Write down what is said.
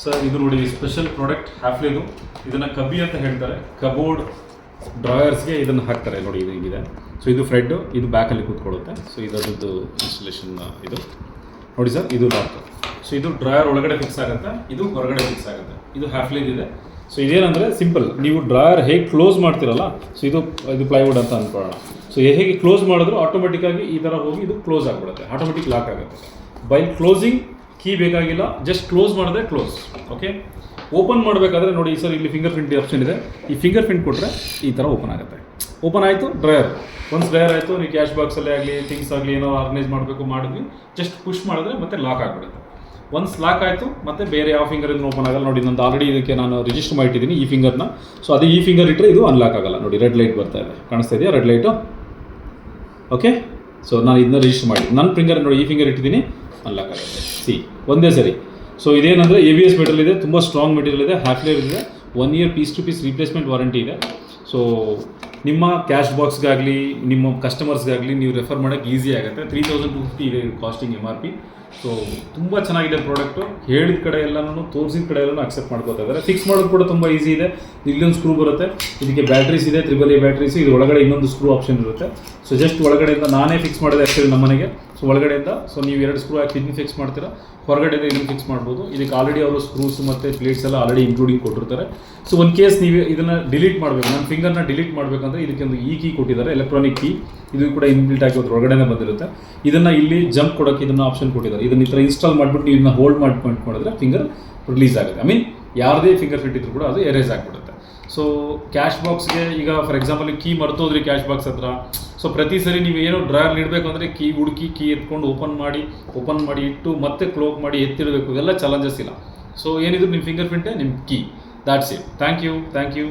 Sir ಇದು ನೋಡಿ special product ಹ್ಯಾಫ್ಲಿದು. ಇದನ್ನು ಕಬ್ಬಿ ಅಂತ ಹೇಳ್ತಾರೆ. ಕಬೋರ್ಡ್ ಡ್ರಾಯರ್ಸ್ಗೆ ಇದನ್ನು ಹಾಕ್ತಾರೆ ನೋಡಿ. ಇದು ಹೀಗಿದೆ. ಸೊ ಇದು ಫ್ರೆಡ್ಡು, ಇದು ಬ್ಯಾಕಲ್ಲಿ ಕೂತ್ಕೊಳ್ಳುತ್ತೆ. ಸೊ ಇದರದ್ದು ಇನ್ಸ್ಟಾಲೇಷನ್ ಇದು ನೋಡಿ ಸರ್. ಇದು ಲಾಕ್. ಸೊ ಇದು ಡ್ರಾಯರ್ ಒಳಗಡೆ ಫಿಕ್ಸ್ ಆಗುತ್ತೆ, ಇದು ಹೊರಗಡೆ ಫಿಕ್ಸ್ ಆಗುತ್ತೆ. ಇದು ಹ್ಯಾಫ್ಲಿದಿದೆ. ಸೊ ಇದೇನಂದರೆ ಸಿಂಪಲ್, ನೀವು ಡ್ರಾಯರ್ ಹೇಗೆ ಕ್ಲೋಸ್ ಮಾಡ್ತೀರಲ್ಲ, ಸೊ ಇದು ಪ್ಲೈವುಡ್ ಅಂತ ಅಂದ್ಕೊಳ್ಳೋಣ. ಸೊ ಹೇಗೆ ಕ್ಲೋಸ್ ಮಾಡಿದ್ರು ಆಟೋಮೆಟಿಕ್ಕಾಗಿ ಈ ಥರ ಹೋಗಿ ಇದು ಕ್ಲೋಸ್ ಆಗಿಬಿಡುತ್ತೆ, ಆಟೋಮೆಟಿಕ್ ಲಾಕ್ ಆಗುತ್ತೆ. ಬೈ ಕ್ಲೋಸಿಂಗ್ ಕೀ ಬೇಕಾಗಿಲ್ಲ, ಜಸ್ಟ್ ಕ್ಲೋಸ್ ಮಾಡಿದ್ರೆ ಕ್ಲೋಸ್. ಓಕೆ, ಓಪನ್ ಮಾಡಬೇಕಾದ್ರೆ ನೋಡಿ ಸರ್, ಇಲ್ಲಿ ಫಿಂಗರ್ ಪ್ರಿಂಟ್ ಆಪ್ಷನ್ ಇದೆ. ಈ ಫಿಂಗರ್ ಪ್ರಿಂಟ್ ಕೊಟ್ಟರೆ ಈ ಥರ ಓಪನ್ ಆಗುತ್ತೆ. ಓಪನ್ ಆಯಿತು ಡ್ರೈಯರ್. ಒನ್ಸ್ ಡ್ರೈಯರ್ ಆಯಿತು, ನೀವು ಕ್ಯಾಶ್ ಬಾಕ್ಸಲ್ಲೇ ಆಗಲಿ ಥಿಂಗ್ಸ್ ಆಗಲಿ ಏನೋ ಆರ್ಗನೈಸ್ ಮಾಡಬೇಕು ಮಾಡಿದ್ವಿ, ಜಸ್ಟ್ ಪುಷ್ ಮಾಡಿದ್ರೆ ಮತ್ತೆ ಲಾಕ್ ಆಗಿಬಿಡುತ್ತೆ. ಒನ್ಸ್ ಲಾಕ್ ಆಯಿತು ಮತ್ತೆ ಬೇರೆ ಯಾವ ಫಿಂಗರಿಂದ ಓಪನ್ ಆಗಲ್ಲ. ನೋಡಿ ನಂದು ಆಲ್ರೆಡಿ ಇದಕ್ಕೆ ನಾನು ರಿಜಿಸ್ಟರ್ ಮಾಡಿಟ್ಟಿದ್ದೀನಿ ಈ ಫಿಂಗರ್ನ. ಸೊ ಅದೇ ಈ ಫಿಂಗರ್ ಇಟ್ಟರೆ ಇದು ಅನ್ಲಾಕ್ ಆಗಲ್ಲ. ನೋಡಿ ರೆಡ್ ಲೈಟ್ ಬರ್ತಾ ಇದೆ, ಕಾಣಿಸ್ತಾ ಇದೆಯಾ ರೆಡ್ ಲೈಟು? ಓಕೆ, ಸೊ ನಾನು ಇದನ್ನ ರಿಜಿಸ್ಟರ್ ಮಾಡಿ ನನ್ನ ಫಿಂಗರ್ ನೋಡಿ ಈ ಫಿಂಗರ್ ಇಟ್ಟಿದ್ದೀನಿ, ಅನ್ಲಾಕ್ ಆಗುತ್ತೆ. ಒಂದೇ ಸರಿ. ಸೊ ಇದೇನಂದರೆ ABS ಮೆಟೀರಿಯಲ್ ಇದೆ, ತುಂಬ ಸ್ಟ್ರಾಂಗ್ ಮೆಟೀರಿಯಲ್ ಇದೆ, ಹ್ಯಾಫ್ಲೇರ್ ಇದೆ, 1 year piece to piece replacement warranty so. ಸೊ ನಿಮ್ಮ ಕ್ಯಾಶ್ ಬಾಕ್ಸ್ಗಾಗಲಿ ನಿಮ್ಮ ಕಸ್ಟಮರ್ಸ್ಗಾಗಲಿ ನೀವು ರೆಫರ್ ಮಾಡೋಕ್ಕೆ ಈಸಿ ಆಗುತ್ತೆ. 3250 ಇದೆ ಕಾಸ್ಟಿಂಗ್ MRP. ಸೊ ತುಂಬ ಚೆನ್ನಾಗಿದೆ ಪ್ರಾಡಕ್ಟು. ಹೇಳಿದ ಕಡೆ ಎಲ್ಲನೂ ತೋರಿಸಿದ ಕಡೆ ಎಲ್ಲನೂ ಅಕ್ಸೆಪ್ಟ್ ಮಾಡ್ಕೋತಾ ಇದ್ದಾರೆ. ಫಿಕ್ಸ್ ಮಾಡೋದು ಕೂಡ ತುಂಬ ಈಸಿ ಇದೆ. ಇಲ್ಲೊಂದು ಸ್ಕ್ರೂ ಬರುತ್ತೆ, ಇದಕ್ಕೆ ಬ್ಯಾಟ್ರೀಸ್ ಇದೆ, AAA ಬ್ಯಾಟ್ರೀಸು. ಇದು ಒಳಗಡೆ ಇನ್ನೊಂದು ಸ್ಕ್ರೂ ಆಪ್ಷನ್ ಇರುತ್ತೆ. ಸೊ ಜಸ್ಟ್ ಒಳಗಡೆಯಿಂದ ನಾನೇ ಫಿಕ್ಸ್ ಮಾಡಿದೆ ಆ್ಯಕ್ಚುಲಿ ನಮ್ಮ ಮನೆಗೆ. ಸೊ ಒಳಗಡೆಯಿಂದ ಸೊ ನೀವು 2 ಸ್ಕ್ರೂ ಹಾಕಿ ಇದನ್ನು ಫಿಕ್ಸ್ ಮಾಡ್ತೀರಾ, ಹೊರಗಡೆಯಿಂದ ಇದನ್ನು ಫಿಕ್ಸ್ ಮಾಡ್ಬೋದು. ಇದಕ್ಕೆ ಆಲ್ರೆಡಿ ಅವರು ಸ್ಕ್ರೂಸ್ ಮತ್ತು ಪ್ಲೇಟ್ಸ್ ಎಲ್ಲ ಆಲ್ರೆಡಿ ಇನ್ಕ್ಲೂಡಿಂಗ್ ಕೊಟ್ಟಿರ್ತಾರೆ. ಸೊ ಒಂದು ಕೇಸ್ ನೀವು ಇದನ್ನು ಡಿಲೀಟ್ ಮಾಡಬೇಕು, ನನ್ನ ಫಿಂಗರ್ನ ಡಿಲೀಟ್ ಮಾಡಬೇಕಂದ್ರೆ ಇದಕ್ಕೆ ಒಂದು ಕೀ ಕೊಟ್ಟಿದ್ದಾರೆ, ಎಲೆಕ್ಟ್ರಾನಿಕ್ ಕೀ. ಇದು ಕೂಡ ಇನ್ಬಿಲ್ಟ್ ಆಗಿ ಹೊರಗಡೆನೇ ಬಂದಿರುತ್ತೆ. ಇದನ್ನು ಇಲ್ಲಿ ಜಂಪ್ ಕೊಡೋಕ್ಕೆ ಇದನ್ನು ಆಪ್ಷನ್ ಕೊಟ್ಟಿದ್ದಾರೆ. ಇದನ್ನು ಈ ಥರ ಇನ್ಸ್ಟಾಲ್ ಮಾಡಿಬಿಟ್ಟು ನೀವು ಇದನ್ನ ಹೋಲ್ಡ್ ಮಾಡಿದ್ರೆ ಫಿಂಗರ್ ರಿಲೀಸ್ ಆಗುತ್ತೆ. ಐ ಮೀನ್ ಯಾರದೇ ಫಿಂಗರ್ ಪ್ರಿಂಟ್ ಇದ್ರೂ ಕೂಡ ಅದು ಎರೇಸ್ ಆಗಿಬಿಡುತ್ತೆ. ಸೊ ಕ್ಯಾಶ್ ಬಾಕ್ಸ್ಗೆ ಈಗ ಫಾರ್ ಎಕ್ಸಾಂಪಲ್ ಕೀ ಮರ್ತೋದ್ರಿ ಕ್ಯಾಶ್ ಬಾಕ್ಸ್ ಹತ್ರ. ಸೊ ಪ್ರತಿ ಸರಿ ನೀವು ಏನೋ ಡ್ರಾಯರ್ ಇಡಬೇಕು ಅಂದರೆ ಕೀ ಹುಡುಕಿ ಕೀ ಎತ್ಕೊಂಡು ಓಪನ್ ಮಾಡಿ ಇಟ್ಟು ಮತ್ತೆ ಕ್ಲೋಸ್ ಮಾಡಿ ಎತ್ತಿಡಬೇಕು. ಇದೆಲ್ಲ ಚಾಲೆಂಜಸ್ ಇಲ್ಲ. ಸೊ ಏನಿದ್ರು ನಿಮ್ಮ ಫಿಂಗರ್ ಪ್ರಿಂಟೇ ನಿಮ್ಮ key. That's it. Thank you.